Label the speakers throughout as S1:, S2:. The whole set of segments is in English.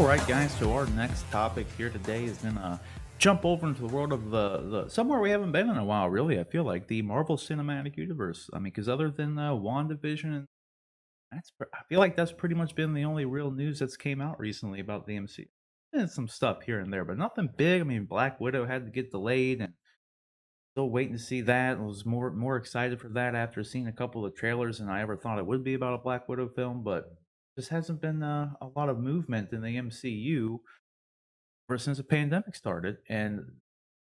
S1: All right, guys. So our next topic here today is gonna jump over into the world of the somewhere we haven't been in a while. Really, I feel like the Marvel Cinematic Universe. I mean, because other than WandaVision, I feel like that's pretty much been the only real news that's came out recently about the MCU. And some stuff here and there, but nothing big. I mean, Black Widow had to get delayed, and still waiting to see that. I was more excited for that after seeing a couple of trailers than I ever thought it would be about a Black Widow film. But just hasn't been a lot of movement in the MCU ever since the pandemic started. And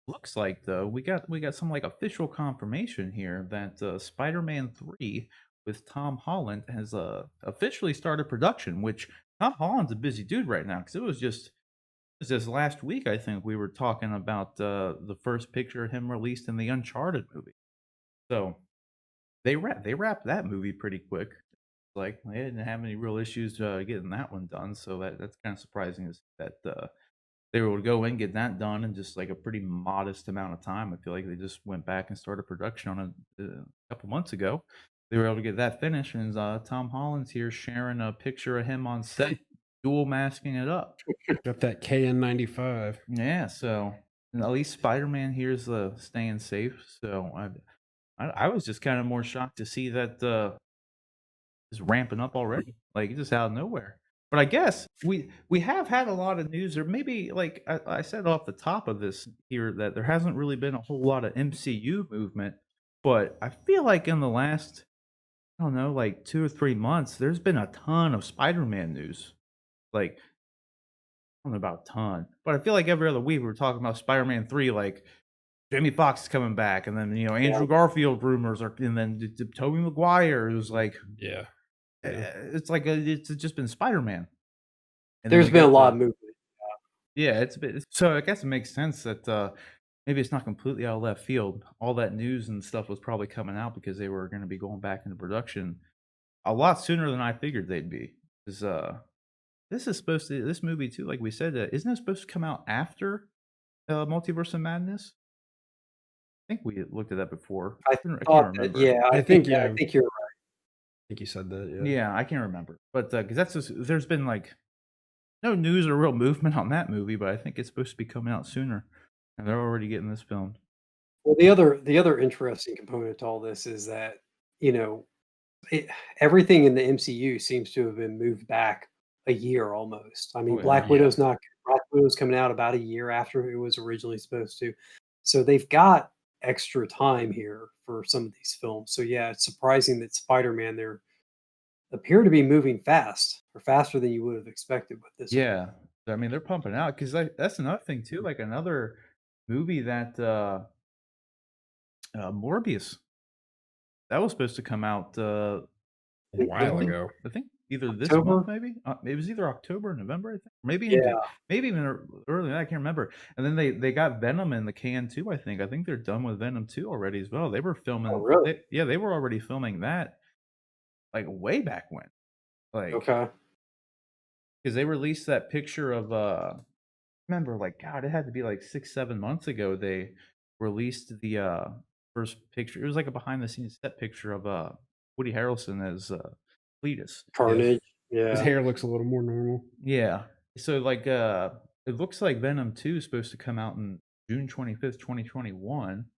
S1: looks like though we got some like official confirmation here that Spider-Man 3 with Tom Holland has officially started production, which Tom Holland's a busy dude right now because it was just last week I think we were talking about the first picture of him released in the Uncharted movie. So they wrapped that movie pretty quick. Like they didn't have any real issues getting that one done, so that's kind of surprising is that they were able to go in, get that done in just like a pretty modest amount of time. I feel like they just went back and started production on it a couple months ago. They were able to get that finished, and Tom Holland's here sharing a picture of him on set, dual masking it up.
S2: Got that KN95.
S1: Yeah, so and at least Spider-Man here's staying safe. So I was just kind of more shocked to see that is ramping up already, like just out of nowhere. But I guess we have had a lot of news, or maybe like I said off the top of this here that there hasn't really been a whole lot of MCU movement. But I feel like in the last I don't know, like 2 or 3 months, there's been a ton of Spider-Man news. Like I don't know about a ton, but I feel like every other week we were talking about Spider-Man 3, like Jamie Foxx is coming back, and then
S2: Yeah.
S1: Andrew Garfield rumors are, and then Tobey Maguire. It was like
S2: Yeah. Yeah.
S1: it's just been Spider-Man. And then
S3: There's
S1: we
S3: been a
S1: got
S3: lot
S1: the
S3: of movement.
S1: yeah, it's a bit so I guess it makes sense that, maybe it's not completely out of left field. All that news and stuff was probably coming out because they were gonna be going back into production a lot sooner than I figured they'd be. 'Cause, this movie too, like we said, isn't it supposed to come out after, Multiverse of Madness? I think we looked at that before.
S3: I
S1: I can't
S3: thought that,
S1: remember.
S3: yeah,
S2: I think, yeah,
S3: I
S2: I
S3: think you're right.
S2: think you said that, yeah.
S1: Yeah, I can't remember. But, because that's just there's been, like, no news or real movement on that movie, but I think it's supposed to be coming out sooner, and they're already getting this filmed.
S3: Well, the other interesting component to all this is that, you know, it everything in the MCU seems to have been moved back a year almost. I
S1: Oh,
S3: mean,
S1: yeah.
S3: Black Widow's coming out about a year after it was originally supposed to. So they've got extra time here for some of these films. So yeah, it's surprising that Spider-Man there appear to be moving fast or faster than you would have expected with this one.
S1: Yeah. I mean, they're pumping out because that's another thing too, like, another movie that, Morbius, that was supposed to come out,
S2: A while
S1: I think
S2: ago.
S1: I think either this month
S3: October?
S1: maybe? It was either October or November, I think. Maybe in J
S3: Yeah.
S1: maybe even earlier, I can't remember. And then they got Venom in the can too, I think. I think they're done with Venom 2 already as well. They were
S3: Oh,
S1: filming
S3: really?
S1: they were already filming that, like, way back when. Like,
S3: Okay.
S1: because they released that picture of, remember, like, God, it had to be, like, 6, 7 months ago, they released the, first picture. It was like a behind the scenes set picture of, Woody Harrelson as, Cletus.
S2: Yeah.
S3: Carnage.
S2: His
S3: Yeah.
S2: hair looks a little more normal.
S1: Yeah. So, like, it looks like Venom 2 is supposed to come out in June 25th, 2021.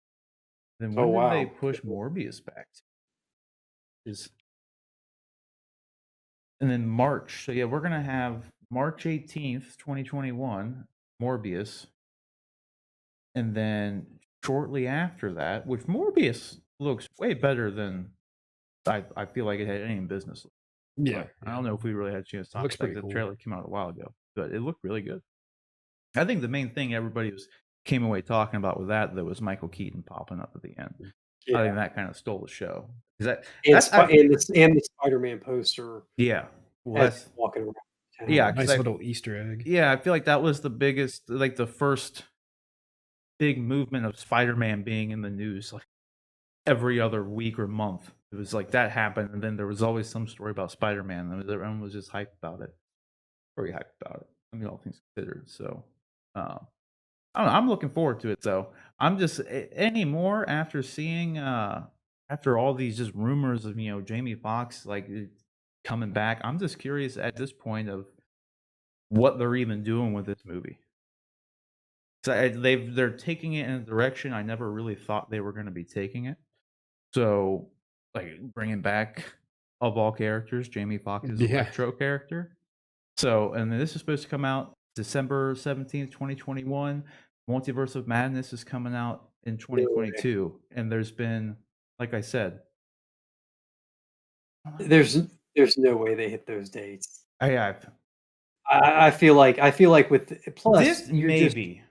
S1: Then
S3: Oh,
S1: when did they
S3: wow.
S1: push Morbius back to? Is and then March. So, yeah, we're gonna have March 18th, 2021, Morbius, and then shortly after that, which Morbius looks way better than I feel like it had any business.
S2: Yeah.
S1: But I don't know if we really had a chance to talk
S2: Looks
S1: about
S2: pretty
S1: the
S2: cool.
S1: trailer came out a while ago, but it looked really good. I think the main thing everybody came away talking about with that was Michael Keaton popping up at the end. I
S3: Yeah.
S1: think that kinda stole the show. 'Cause
S3: And
S1: that's I
S3: the Spider-Man poster
S1: yeah. Well,
S3: as he's
S1: that's
S3: walking around
S1: yeah,
S3: town.
S1: 'cause
S2: Nice little Easter egg.
S1: I feel like that was the biggest like, the first big movement of Spider-Man being in the news, like, every other week or month. It was like that happened, and then there was always some story about Spider-Man, and everyone was just hyped about it. Very hyped about it. I mean, all things considered, so, um I don't know, I'm looking forward to it though. I'm just anymore after seeing after all these just rumors of Jamie Foxx like coming back. I'm just curious at this point of what they're even doing with this movie. So they're taking it in a direction I never really thought they were going to be taking it. So, like bringing back of all characters, Jamie Foxx's
S2: Yeah.
S1: Electro character. So, and this is supposed to come out December 17th, 2021. Multiverse of Madness is coming out in
S3: No way.
S1: 2022, and there's been, like I said,
S3: There's there's no way they hit those dates.
S1: I've
S3: I feel like with plus
S1: this
S3: you're just
S1: maybe.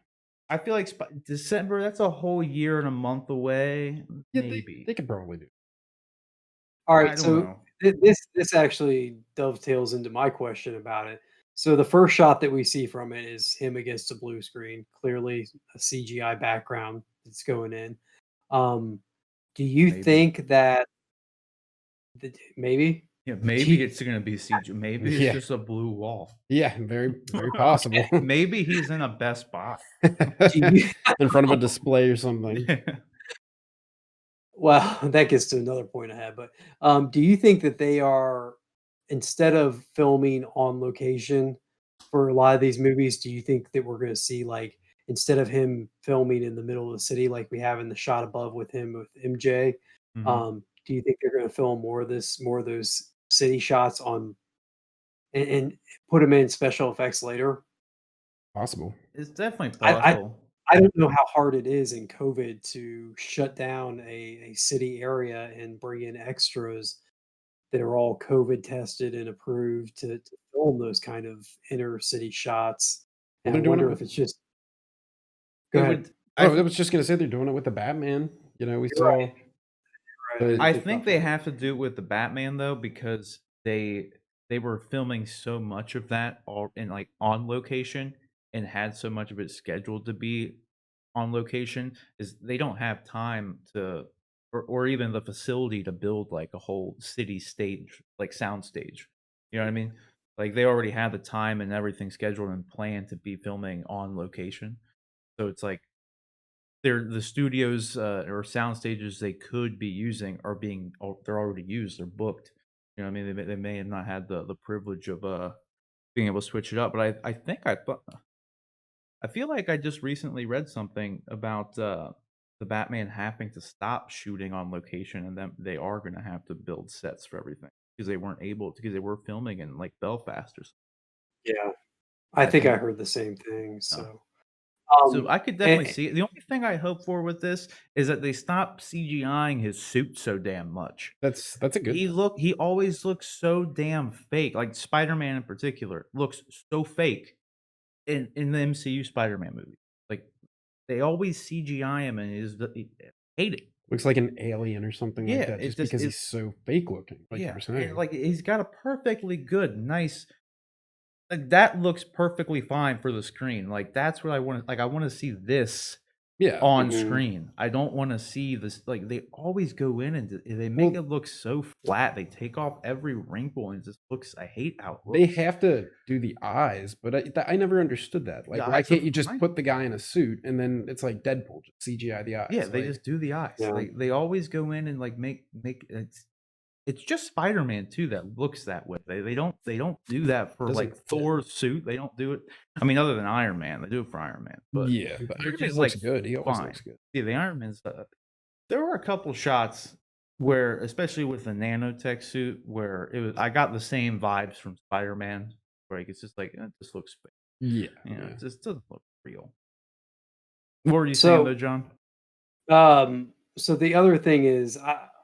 S1: I feel like December. That's a whole year and a month away.
S2: Yeah,
S1: Maybe
S2: they could probably do.
S3: all
S1: I
S3: right.
S1: don't
S3: So
S1: know.
S3: this actually dovetails into my question about it. So the first shot that we see from it is him against a blue screen, clearly a CGI background that's going in. Um, do you
S1: Maybe.
S3: think that maybe?
S1: Yeah,
S3: Do
S1: maybe
S3: you-
S1: it's gonna be CG. Maybe it's
S2: Yeah.
S1: just a blue wall.
S2: Yeah, very possible.
S1: Maybe he's in a Best Buy.
S3: you-
S2: In front of a display or something.
S3: Well, that gets to another point I had, but do you think that they are, instead of filming on location for a lot of these movies, do you think that we're going to see, like, instead of him filming in the middle of the city like we have in the shot above with him with MJ,
S1: Mhm.
S3: do you think they're going to film more of those city shots on and put them in special effects later?
S2: Possible.
S1: It's definitely
S3: I, I
S1: possible.
S3: I don't know how hard it is in COVID to shut down a city area and bring in extras that are all COVID tested and approved to film those kind of inner city shots.
S2: Well,
S3: And I
S2: they're doing it
S3: wonder
S2: with.
S3: if it's just go
S1: It
S3: ahead.
S1: would.
S2: Oh, I was just gonna say they're doing it with the Batman. You know, we
S3: You're right.
S2: saw.
S3: I didn't
S1: I
S3: think
S1: think
S3: about
S1: they
S3: that.
S1: have to do it with the Batman though, because they were filming so much of that all in like on location and had so much of it scheduled to be on location is they don't have time to or even the facility to build like a whole city stage like sound stage. You know what I mean? Like they already have the time and everything scheduled and planned to be filming on location. So it's like the studios, or sound stages they could be using are they're already used, they're booked. You know what I mean? They may have not had the privilege of, being able to switch it up, but I think I feel like I just recently read something about, the Batman having to stop shooting on location, and then they are gonna have to build sets for everything because they weren't able to because they were filming in, like, Belfast or something.
S3: Yeah, I
S1: I
S3: think I
S1: think
S3: heard the same thing.
S1: uh
S3: So,
S1: So I could definitely
S3: and,
S1: see it. The only thing I hope for with this is that they stop CGIing his suit so damn much.
S2: That's a good thing.
S1: He always looks so damn fake. Like Spider-Man in particular looks so fake in the MCU Spider-Man movie. Like they always CGI him and I hate it.
S2: Looks like an alien or something like
S1: Yeah,
S2: that,
S1: it
S2: just
S1: just
S2: because
S1: it
S2: he's so fake looking, like you
S1: yeah,
S2: were
S1: and
S2: saying.
S1: like he's got a perfectly good, nice like that looks perfectly fine for the screen. Like that's what I want. Like I want to see this
S2: Yeah.
S1: on
S3: mhm.
S1: screen. I don't wanna see this like, they always go in and they make
S2: Well,
S1: it look so flat, they take off every wrinkle and it just looks I hate how it
S2: they
S1: looks.
S2: have to do the eyes, but I never understood that.
S1: The
S2: Like, why
S1: eyes are
S2: can't you just
S1: fine.
S2: put the guy in a suit and then it's like Deadpool, just CGI the
S1: Yeah,
S2: eyes?
S1: they
S2: Like,
S1: just do the eyes.
S3: Yeah.
S1: They always go in and, like, make it's just Spider-Man too that looks that way. They don't do that for,
S2: doesn't
S1: like,
S2: fit.
S1: Thor's suit, they don't do it I mean, other than Iron Man, they do it for Iron Man, but
S2: Yeah, but Iron
S1: Iron
S2: Man
S1: Man's,
S2: looks
S1: like,
S2: good. He always
S1: fine.
S2: looks good.
S1: Yeah, the Iron Man's, there were a couple shots where, especially with the nanotech suit, where it was I got the same vibes from Spider-Man, where like, it's just like, "It just looks fake."
S2: Yeah,
S1: You know,
S2: yeah.
S1: it just doesn't look real. What were you saying though,
S3: So,
S1: John?
S3: so the other thing is,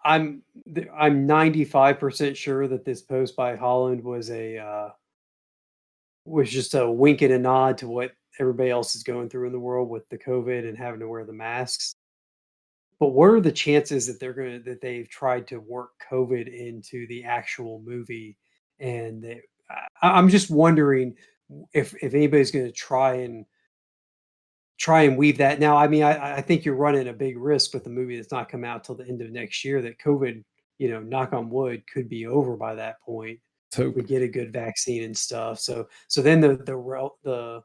S3: I'm 95% sure that this post by Holland was just a wink and a nod to what everybody else is going through in the world with the COVID and having to wear the masks. But what are the chances that that they've tried to work COVID into the actual movie? And I'm just wondering if anybody's going to try and weave that. Now, I mean, I think you're running a big risk with the movie that's not come out till the end of next year. That COVID, knock on wood, could be over by that point
S2: Let's
S3: if we
S2: hope.
S3: get a good vaccine and stuff. So then the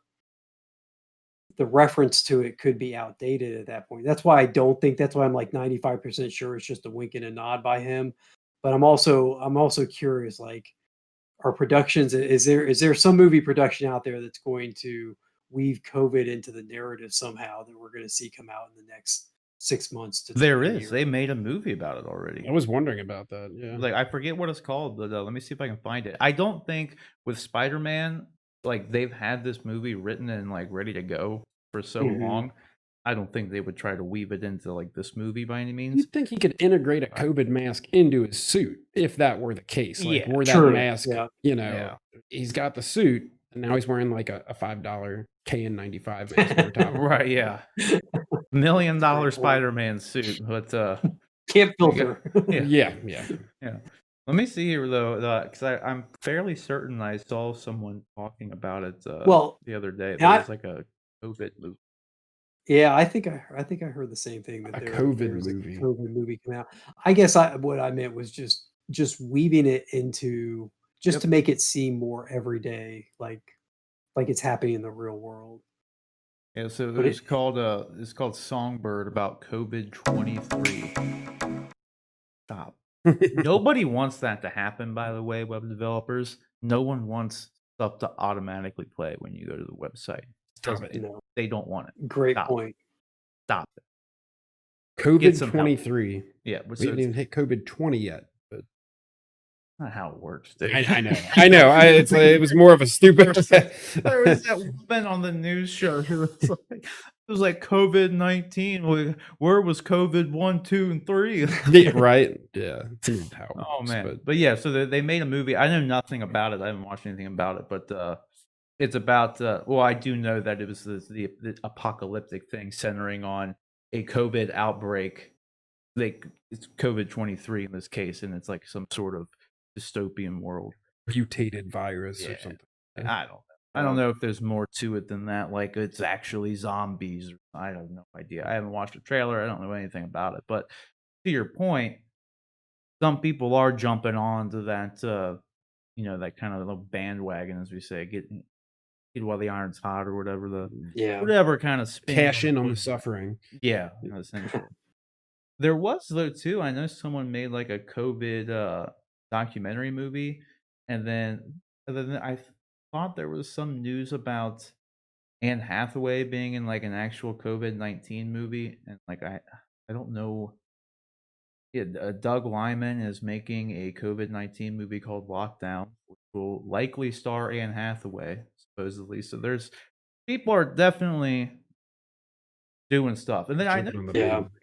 S3: reference to it could be outdated at that point. That's why I don't think that's why I'm like 95% sure it's just a wink and a nod by him. But I'm also curious, like, Are productions is there some movie production out there that's going to weave COVID into the narrative somehow that we're going to see come out in the next 6 months to
S1: There
S3: a
S1: is.
S3: year?
S1: They made a movie about it already.
S2: I was wondering about that. Yeah.
S1: Like, I forget what it's called, but, let me see if I can find it. I don't think with Spider-Man, like, they've had this movie written and, like, ready to go for so
S3: Mhm.
S1: long. I don't think they would try to weave it into, like, this movie by any means.
S2: You'd think he could integrate a
S1: I
S2: COVID mask into his suit if that were the case. Like,
S1: Yeah.
S2: wore that
S3: True.
S2: mask,
S3: Yeah.
S1: Yeah.
S2: he's got the suit, and now he's wearing like a $5 KN95 mask over top.
S1: Right, yeah. $1 million
S3: Great point.
S1: Spider-Man suit, but,
S3: Can't
S1: you go
S3: filter.
S1: yeah.
S2: Yeah.
S1: Yeah. Let me see here though, because I'm fairly certain I saw someone talking about it
S3: Well,
S1: the other day.
S3: and
S1: There
S3: I
S1: was like a COVID movie.
S3: yeah, I think I heard the same thing that
S2: A
S3: there
S2: COVID
S3: was a
S2: movie.
S3: COVID movie coming out. I guess what I meant was just weaving it into just
S1: Yep.
S3: to make it seem more everyday, like it's happening in the real world.
S1: Yeah, so
S3: But
S1: it's called Songbird about COVID-23. Stop. Nobody wants that to happen, by the way, web developers. No one wants stuff to automatically play when you go to the website.
S2: Stop it.
S3: no,
S1: They don't want it.
S3: great
S1: Stop.
S3: point.
S1: Stop it. Get
S2: COVID
S1: some help.
S2: 23.
S1: Yeah, but
S2: We
S1: so
S2: didn't
S1: it's
S2: even hit COVID 20 yet. But
S1: not how it works, dude.
S2: I know. I know. It was more of a stupid.
S1: There was that woman on the news show who was like COVID-19. Where was COVID 1, 2, and 3?
S2: Yeah, right? Yeah. It's weird how it
S1: Oh
S2: works,
S1: man, but yeah, so they made a movie. I know nothing about it. I haven't watched anything about it, but it's about. Well, I do know that it was the apocalyptic thing centering on a COVID outbreak. Like it's COVID-23 in this case, and it's like some sort of dystopian world.
S2: mutated virus or
S1: Yeah.
S2: something.
S1: I don't know. I don't know if there's more to it than that. Like it's actually zombies. I have no idea. I haven't watched a trailer. I don't know anything about it. But to your point, some people are jumping on to that. That kind of little bandwagon, as we say, get while the iron's hot or whatever
S3: Yeah.
S1: whatever kind of spin.
S2: Cash in on the
S1: was-
S2: suffering.
S1: Yeah, essentially. There was though too. I know someone made like a COVID documentary movie, and then I thought there was some news about Anne Hathaway being in like an actual COVID-19 movie, and like I don't know. Yeah, Doug Lyman is making a COVID-19 movie called Lockdown, which will likely star Anne Hathaway supposedly. So there's people are definitely doing stuff, and then I know
S2: Jumping on the
S3: Yeah.
S2: bandwagon.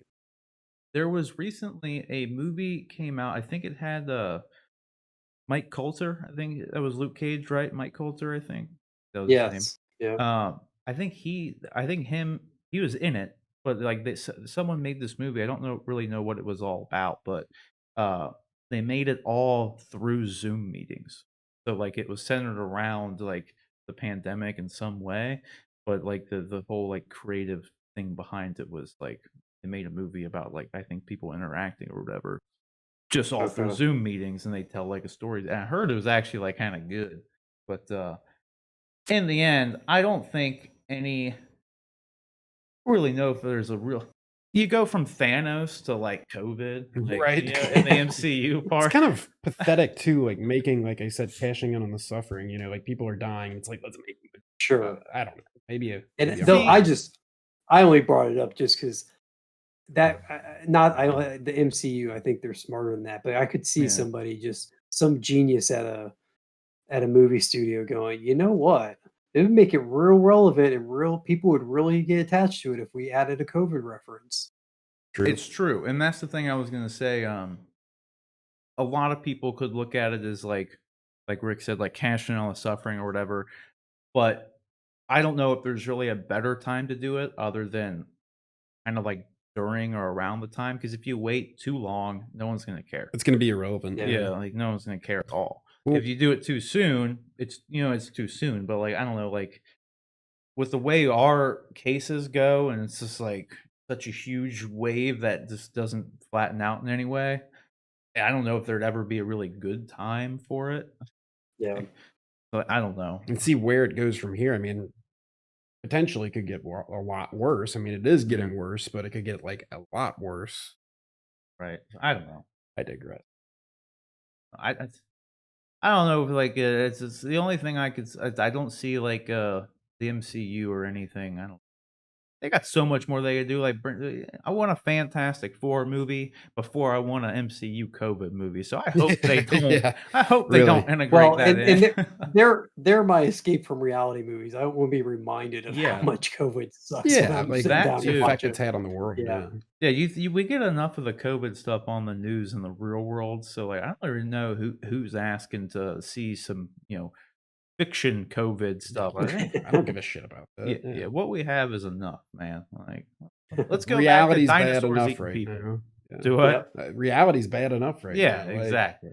S1: there was recently a movie came out. I think it had Mike Coulter. I think that was Luke Cage, right? Mike Coulter, I think that was his name.
S3: Yes. Yeah.
S1: I think he was in it, but like someone made this movie. I don't really know what it was all about, but they made it all through Zoom meetings. So like it was centered around like the pandemic in some way, but like the whole like creative thing behind it was like they made a movie about like I think people interacting or whatever, just all through
S3: Okay.
S1: Zoom meetings, and they tell like a story. And I heard it was actually like kind of good, but in the end, I don't think any really know if there's a real. You go from Thanos to like COVID, like,
S2: Right.
S1: in the MCU
S2: It's
S1: part.
S2: kind of pathetic too, like making, like I said, cashing in on the suffering. Like people are dying. It's like, let's make.
S3: Sure.
S2: I don't know. Maybe
S3: And
S2: maybe
S3: though
S2: I'm wrong.
S3: I only brought it up just because that not I don't the MCU. I think they're smarter than that, but I could see
S1: Yeah.
S3: somebody just some genius at a movie studio going, you know what? It would make it real relevant and real people would really get attached to it if we added a COVID reference.
S2: True.
S1: It's true, and that's the thing I was gonna say. A lot of people could look at it as like Rick said, like cashing in on the suffering or whatever. But I don't know if there's really a better time to do it other than kind of like during or around the time. Because if you wait too long, no one's gonna care.
S2: It's going to be irrelevant.
S1: Yeah, like no one's gonna care at all.
S2: Well-
S1: If you do it too soon, it's too soon. But like I don't know, like with the way our cases go, and it's just like such a huge wave that just doesn't flatten out in any way. I don't know if there'd ever be a really good time for it.
S3: Yeah.
S1: But I don't know.
S2: And see where it goes from here. I mean, potentially could get a lot worse. I mean, it is getting worse, but it could get like a lot worse.
S1: Right. I don't know.
S2: I digress.
S1: I I don't know if like it's the only thing I don't see like the MCU or anything. I don't. They got so much more they could do. Like, I want a Fantastic Four movie before I want a MCU COVID movie. So I hope they don't.
S2: Yeah,
S1: I hope they don't
S2: really.
S1: integrate
S3: Well,
S1: that
S3: and
S1: in.
S3: they're my escape from reality movies. I want to be reminded of how
S1: Yeah,
S3: much COVID sucks when
S2: Yeah,
S3: I'm
S2: like
S3: sitting
S1: that
S3: down
S2: the
S3: to
S1: too.
S3: watch
S2: effect
S3: it.
S2: it's had on the world.
S3: Yeah.
S2: Yeah.
S1: Yeah, we get enough of the COVID stuff on the news in the real world. So like, I don't really know who's asking to see some fiction COVID stuff. Like,
S2: I don't give a shit about
S1: yeah,
S2: that.
S1: yeah.
S2: Yeah.
S1: What we have is enough, man. Like, let's go back to
S2: Reality's bad
S1: dinosaurs
S2: enough
S1: eating
S2: right
S1: people.
S2: now. Yeah.
S1: Do what?
S3: Yep.
S2: Reality's bad enough right
S1: Yeah,
S2: now.
S1: exactly.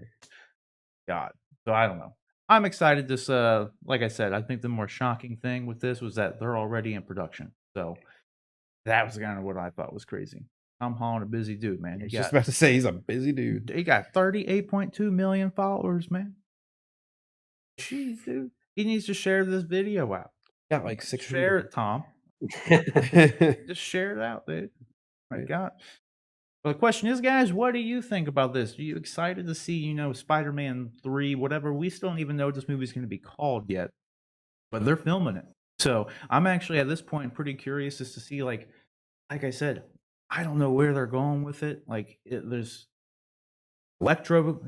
S1: God. So I don't know. I'm excited. This, like I said, I think the more shocking thing with this was that they're already in production. So that was kind of what I thought was crazy. Tom Holland, a busy dude, man.
S2: I was just about to say he's a busy dude.
S1: He got 38.2 million followers, man. Jeez, dude. He needs to share this video out.
S2: Got like
S1: Share
S2: 600.
S1: it, Tom. Just share it out, dude. My
S2: Yeah.
S1: God. Well, the question is, guys, what do you think about this? Are you excited to see, Spider-Man 3, whatever? We still don't even know what this movie's going to be called yet, but they're filming it. So I'm actually at this point pretty curious as to see, like I said, I don't know where they're going with it. Like, there's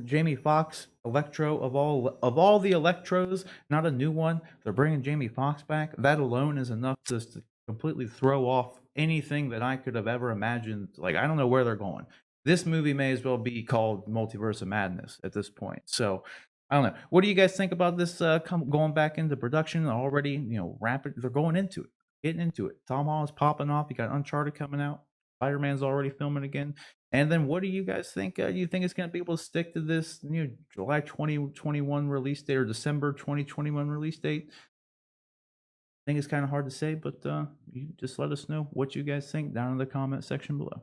S1: Jamie Foxx, Electro of all the Electros, not a new one. They're bringing Jamie Foxx back. That alone is enough just to completely throw off anything that I could have ever imagined. Like, I don't know where they're going. This movie may as well be called Multiverse of Madness at this point. So I don't know. What do you guys think about this going back into production already? Rapid. They're going into it, getting into it. Tom Holland's popping off. You got Uncharted coming out. Spider-Man's already filming again. And then what do you guys think? Do you think it's going to be able to stick to this July 2021 release date or December 2021 release date? I think it's kind of hard to say, but you just let us know what you guys think down in the comment section below.